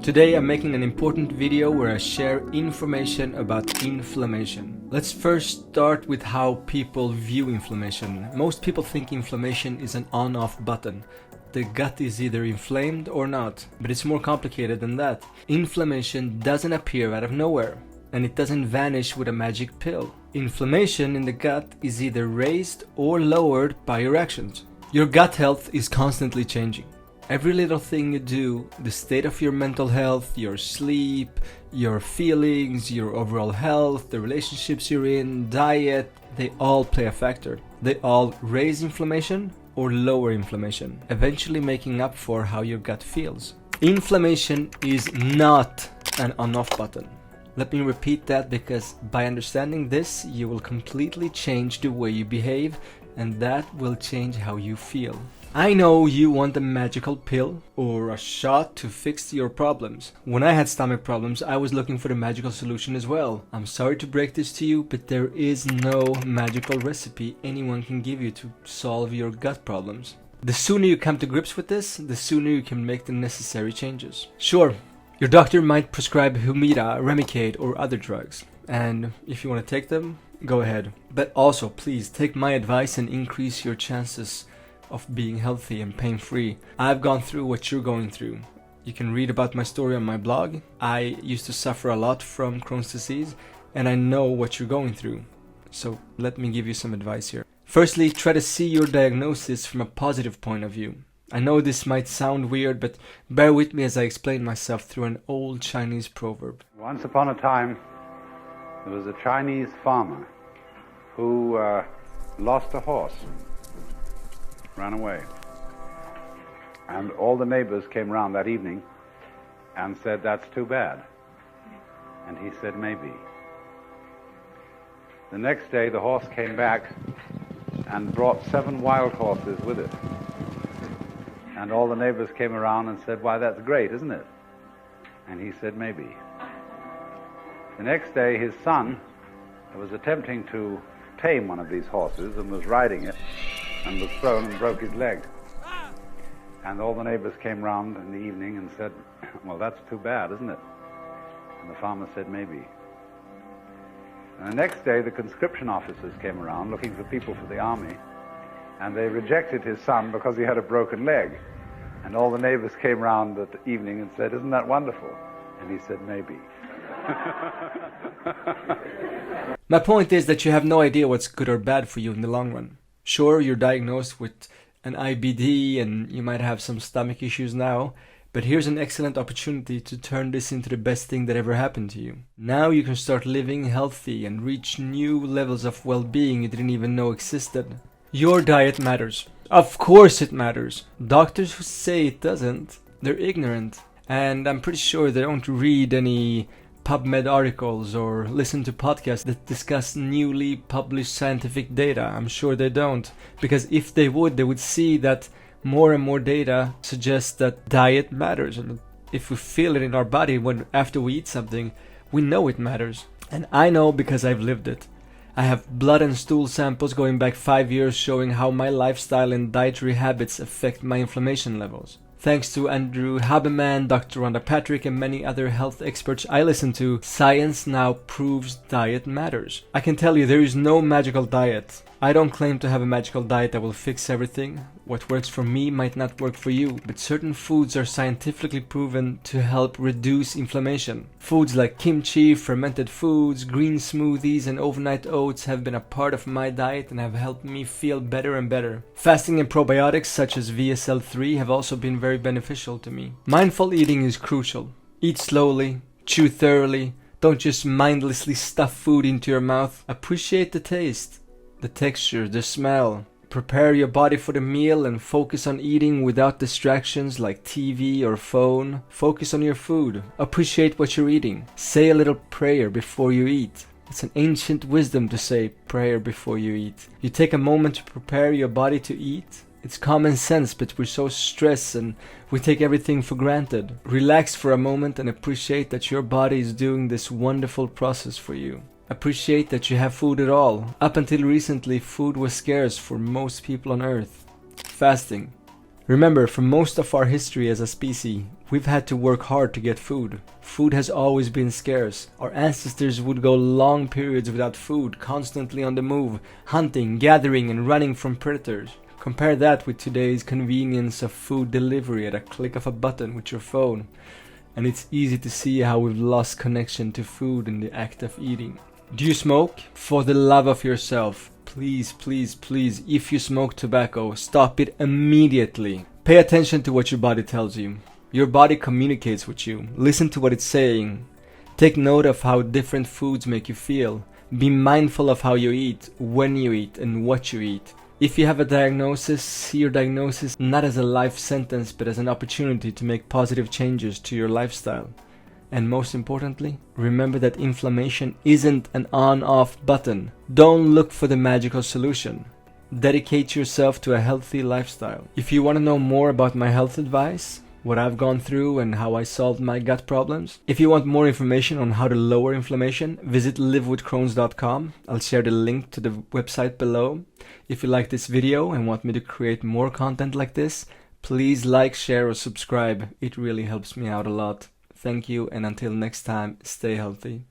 Today I'm making an important video where I share information about inflammation. Let's first start with how people view inflammation. Most people think inflammation is an on-off button. The gut is either inflamed or not, but it's more complicated than that. Inflammation doesn't appear out of nowhere, and it doesn't vanish with a magic pill. Inflammation in the gut is either raised or lowered by your actions. Your gut health is constantly changing. Every little thing you do, the state of your mental health, your sleep, your feelings, your overall health, the relationships you're in, diet, they all play a factor. They all raise inflammation or lower inflammation, eventually making up for how your gut feels. Inflammation is not an on-off button. Let me repeat that, because by understanding this, you will completely change the way you behave, and that will change how you feel. I know you want a magical pill or a shot to fix your problems. When I had stomach problems, I was looking for the magical solution as well. I'm sorry to break this to you, but there is no magical recipe anyone can give you to solve your gut problems. The sooner you come to grips with this, the sooner you can make the necessary changes. Sure, your doctor might prescribe Humira, Remicade, or other drugs, and if you want to take them, go ahead. But also, please take my advice and increase your chances of being healthy and pain-free. I've gone through what you're going through. You can read about my story on my blog. I used to suffer a lot from Crohn's disease, and I know what you're going through. So let me give you some advice here. Firstly, try to see your diagnosis from a positive point of view. I know this might sound weird, but bear with me as I explain myself through an old Chinese proverb. Once upon a time, there was a Chinese farmer who lost a horse. Ran away. And all the neighbors came round that evening and said, "That's too bad." And he said, "Maybe." The next day the horse came back and brought 7 wild horses with it. And all the neighbors came around and said, "Why, that's great, isn't it?" And he said, "Maybe." The next day his son was attempting to tame one of these horses and was riding it, and was thrown and broke his leg. And all the neighbors came round in the evening and said, "Well, that's too bad, isn't it?" And the farmer said, "Maybe." And the next day the conscription officers came around looking for people for the army, and they rejected his son because he had a broken leg. And all the neighbors came round at the evening and said, "Isn't that wonderful?" And he said, "Maybe." My point is that you have no idea what's good or bad for you in the long run. Sure, you're diagnosed with an IBD and you might have some stomach issues now, but here's an excellent opportunity to turn this into the best thing that ever happened to you. Now you can start living healthy and reach new levels of well-being you didn't even know existed. Your diet matters. Of course it matters. Doctors who say it doesn't, they're ignorant. And I'm pretty sure they don't read any PubMed articles or listen to podcasts that discuss newly published scientific data. I'm sure they don't, because if they would see that more and more data suggests that diet matters, and if we feel it in our body after we eat something, we know it matters. And I know because I've lived it. I have blood and stool samples going back 5 years showing how my lifestyle and dietary habits affect my inflammation levels. Thanks to Andrew Haberman, Dr. Rhonda Patrick, and many other health experts I listen to, science now proves diet matters. I can tell you there is no magical diet. I don't claim to have a magical diet that will fix everything. What works for me might not work for you, but certain foods are scientifically proven to help reduce inflammation. Foods like kimchi, fermented foods, green smoothies, and overnight oats have been a part of my diet and have helped me feel better and better. Fasting and probiotics such as VSL3 have also been very beneficial to me. Mindful eating is crucial. Eat slowly, chew thoroughly, don't just mindlessly stuff food into your mouth. Appreciate the taste, the texture, the smell. Prepare your body for the meal and focus on eating without distractions like TV or phone. Focus on your food. Appreciate what you're eating. Say a little prayer before you eat. It's an ancient wisdom to say prayer before you eat. You take a moment to prepare your body to eat. It's common sense, but we're so stressed and we take everything for granted. Relax for a moment and appreciate that your body is doing this wonderful process for you. Appreciate that you have food at all. Up until recently, food was scarce for most people on earth. Fasting. Remember, for most of our history as a species, we've had to work hard to get food. Food has always been scarce. Our ancestors would go long periods without food, constantly on the move, hunting, gathering, and running from predators. Compare that with today's convenience of food delivery at a click of a button with your phone. And it's easy to see how we've lost connection to food in the act of eating. Do you smoke? For the love of yourself, please, please, please, if you smoke tobacco, stop it immediately. Pay attention to what your body tells you. Your body communicates with you. Listen to what it's saying. Take note of how different foods make you feel. Be mindful of how you eat, when you eat, and what you eat. If you have a diagnosis, see your diagnosis not as a life sentence, but as an opportunity to make positive changes to your lifestyle. And most importantly, remember that inflammation isn't an on-off button. Don't look for the magical solution. Dedicate yourself to a healthy lifestyle. If you want to know more about my health advice, what I've gone through and how I solved my gut problems. If you want more information on how to lower inflammation, visit livewithcrohns.com. I'll share the link to the website below. If you like this video and want me to create more content like this, please like, share, or subscribe. It really helps me out a lot. Thank you, and until next time, stay healthy.